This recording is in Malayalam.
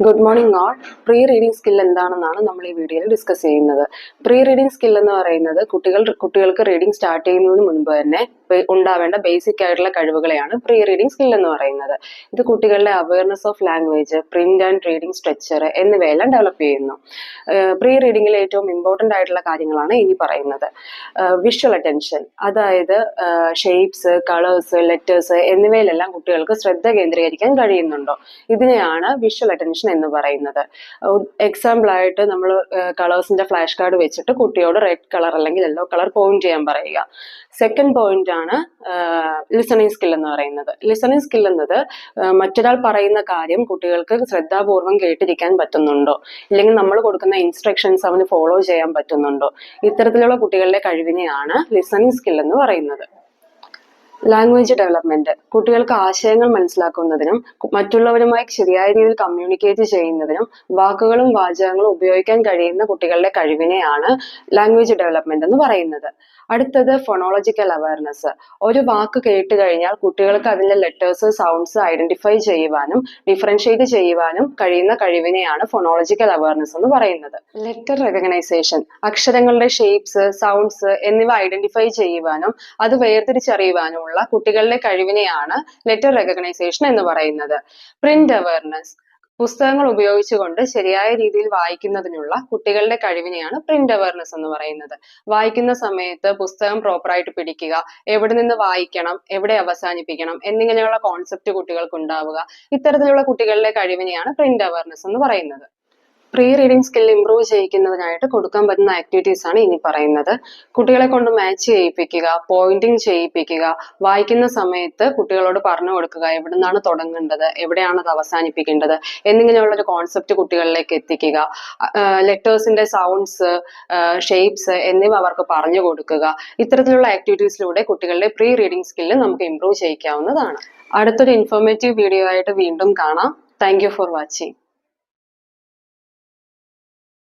Good morning all. Pre reading skill എന്താണെന്നാണ് നമ്മൾ ഈ വീഡിയോയിൽ ഡിസ്കസ് ചെയ്യുന്നത്. പ്രീ റീഡിംഗ് സ്കിൽ എന്ന് പറയുന്നത് കുട്ടികൾക്ക് റീഡിംഗ് സ്റ്റാർട്ട് ചെയ്യുന്നതിന് മുൻപ് തന്നെ ഉണ്ടാവേണ്ട ബേസിക് ആയിട്ടുള്ള കഴിവുകളെയാണ് പ്രീ റീഡിംഗ് സ്കിൽ എന്ന് പറയുന്നത്. ഇത് കുട്ടികളുടെ awareness of language, print and reading structure എന്നിവയെല്ലാം ഡെവലപ്പ് ചെയ്യുന്നു. പ്രീ റീഡിംഗിൽ ഏറ്റവും ഇമ്പോർട്ടൻ്റ് ആയിട്ടുള്ള കാര്യങ്ങളാണ് ഇനി പറയുന്നത്. വിഷ്വൽ അറ്റൻഷൻ, അതായത് ഷേപ്സ്, കളേഴ്സ്, ലെറ്റേഴ്സ് എന്നിവയിലെല്ലാം കുട്ടികൾക്ക് ശ്രദ്ധ കേന്ദ്രീകരിക്കാൻ കഴിയുന്നുണ്ടോ, ഇതിനെയാണ് വിഷ്വൽ അറ്റൻഷൻ എന്ന് പറയുന്നത്. എക്സാമ്പിൾ ആയിട്ട് നമ്മൾ കളേഴ്സിന്റെ ഫ്ലാഷ് കാർഡ് വെച്ചിട്ട് കുട്ടിയോട് റെഡ് കളർ അല്ലെങ്കിൽ യെല്ലോ കളർ പോയിന്റ് ചെയ്യാൻ പറയുക. സെക്കൻഡ് പോയിന്റ് ആണ് ലിസണിങ് സ്കിൽ എന്ന് പറയുന്നത്. ലിസണിങ് സ്കിൽ എന്നത് മറ്റൊരാൾ പറയുന്ന കാര്യം കുട്ടികൾക്ക് ശ്രദ്ധാപൂർവം കേട്ടിരിക്കാൻ പറ്റുന്നുണ്ടോ, ഇല്ലെങ്കിൽ നമ്മൾ കൊടുക്കുന്ന ഇൻസ്ട്രക്ഷൻസ് അവന് ഫോളോ ചെയ്യാൻ പറ്റുന്നുണ്ടോ, ഇത്തരത്തിലുള്ള കുട്ടികളുടെ കഴിവിനെയാണ് ലിസണിങ് സ്കിൽ എന്ന് പറയുന്നത്. ലാംഗ്വേജ് ഡെവലപ്മെന്റ്, കുട്ടികൾക്ക് ആശയങ്ങൾ മനസ്സിലാക്കുന്നതിനും മറ്റുള്ളവരുമായി ശരിയായ രീതിയിൽ കമ്മ്യൂണിക്കേറ്റ് ചെയ്യുന്നതിനും വാക്കുകളും വാചകങ്ങളും ഉപയോഗിക്കാൻ കഴിയുന്ന കുട്ടികളുടെ കഴിവിനെയാണ് ലാംഗ്വേജ് ഡെവലപ്മെന്റ് എന്ന് പറയുന്നത്. അടുത്തത് ഫൊണോളജിക്കൽ അവയർനെസ്. ഒരു വാക്ക് കേട്ട് കഴിഞ്ഞാൽ കുട്ടികൾക്ക് അതിന്റെ ലെറ്റേഴ്സ്, സൗണ്ട്സ് ഐഡന്റിഫൈ ചെയ്യുവാനും ഡിഫറൻഷിയേറ്റ് ചെയ്യുവാനും കഴിയുന്ന കഴിവിനെയാണ് ഫൊണോളജിക്കൽ അവയർനെസ് എന്ന് പറയുന്നത്. ലെറ്റർ റെക്കഗ്നൈസേഷൻ, അക്ഷരങ്ങളുടെ ഷേപ്സ്, സൗണ്ട്സ് എന്നിവ ഐഡന്റിഫൈ ചെയ്യുവാനും അത് വേർതിരിച്ചറിയുവാനും കുട്ടികളുടെ കഴിവിനെയാണ് ലെറ്റർ റെക്കഗ്നൈസേഷൻ എന്ന് പറയുന്നത്. പ്രിന്റ് അവയർനെസ്, പുസ്തകങ്ങൾ ഉപയോഗിച്ചുകൊണ്ട് ശരിയായ രീതിയിൽ വായിക്കുന്നതിനുള്ള കുട്ടികളുടെ കഴിവിനെയാണ് പ്രിന്റ് അവയർനെസ് എന്ന് പറയുന്നത്. വായിക്കുന്ന സമയത്ത് പുസ്തകം പ്രോപ്പറായിട്ട് പിടിക്കുക, എവിടെ നിന്ന് വായിക്കണം, എവിടെ അവസാനിപ്പിക്കണം എന്നിങ്ങനെയുള്ള കോൺസെപ്റ്റ് കുട്ടികൾക്ക് ഉണ്ടാവുക, ഇത്തരത്തിലുള്ള കുട്ടികളുടെ കഴിവിനെയാണ് പ്രിന്റ് അവയർനെസ് എന്ന് പറയുന്നത്. പ്രീ റീഡിംഗ് സ്കിൽ ഇംപ്രൂവ് ചെയ്യിക്കുന്നതിനായിട്ട് കൊടുക്കാൻ പറ്റുന്ന ആക്ടിവിറ്റീസ് ആണ് ഇനി പറയുന്നത്. കുട്ടികളെ കൊണ്ട് മാച്ച് ചെയ്യിപ്പിക്കുക, പോയിന്റിങ് ചെയ്യിപ്പിക്കുക, വായിക്കുന്ന സമയത്ത് കുട്ടികളോട് പറഞ്ഞു കൊടുക്കുക എവിടെ നിന്നാണ് തുടങ്ങേണ്ടത്, എവിടെയാണ് അത് അവസാനിപ്പിക്കേണ്ടത് എന്നിങ്ങനെയുള്ള ഒരു കോൺസെപ്റ്റ് കുട്ടികളിലേക്ക് എത്തിക്കുക. ലെറ്റേഴ്സിന്റെ സൗണ്ട്സ്, ഷേപ്സ് എന്നിവ അവർക്ക് പറഞ്ഞു കൊടുക്കുക. ഇത്തരത്തിലുള്ള ആക്ടിവിറ്റീസിലൂടെ കുട്ടികളുടെ പ്രീ റീഡിംഗ് സ്കില്ല് നമുക്ക് ഇംപ്രൂവ് ചെയ്യിക്കാവുന്നതാണ്. അടുത്തൊരു ഇൻഫോർമേറ്റീവ് വീഡിയോ ആയിട്ട് വീണ്ടും കാണാം. Thank you for watching.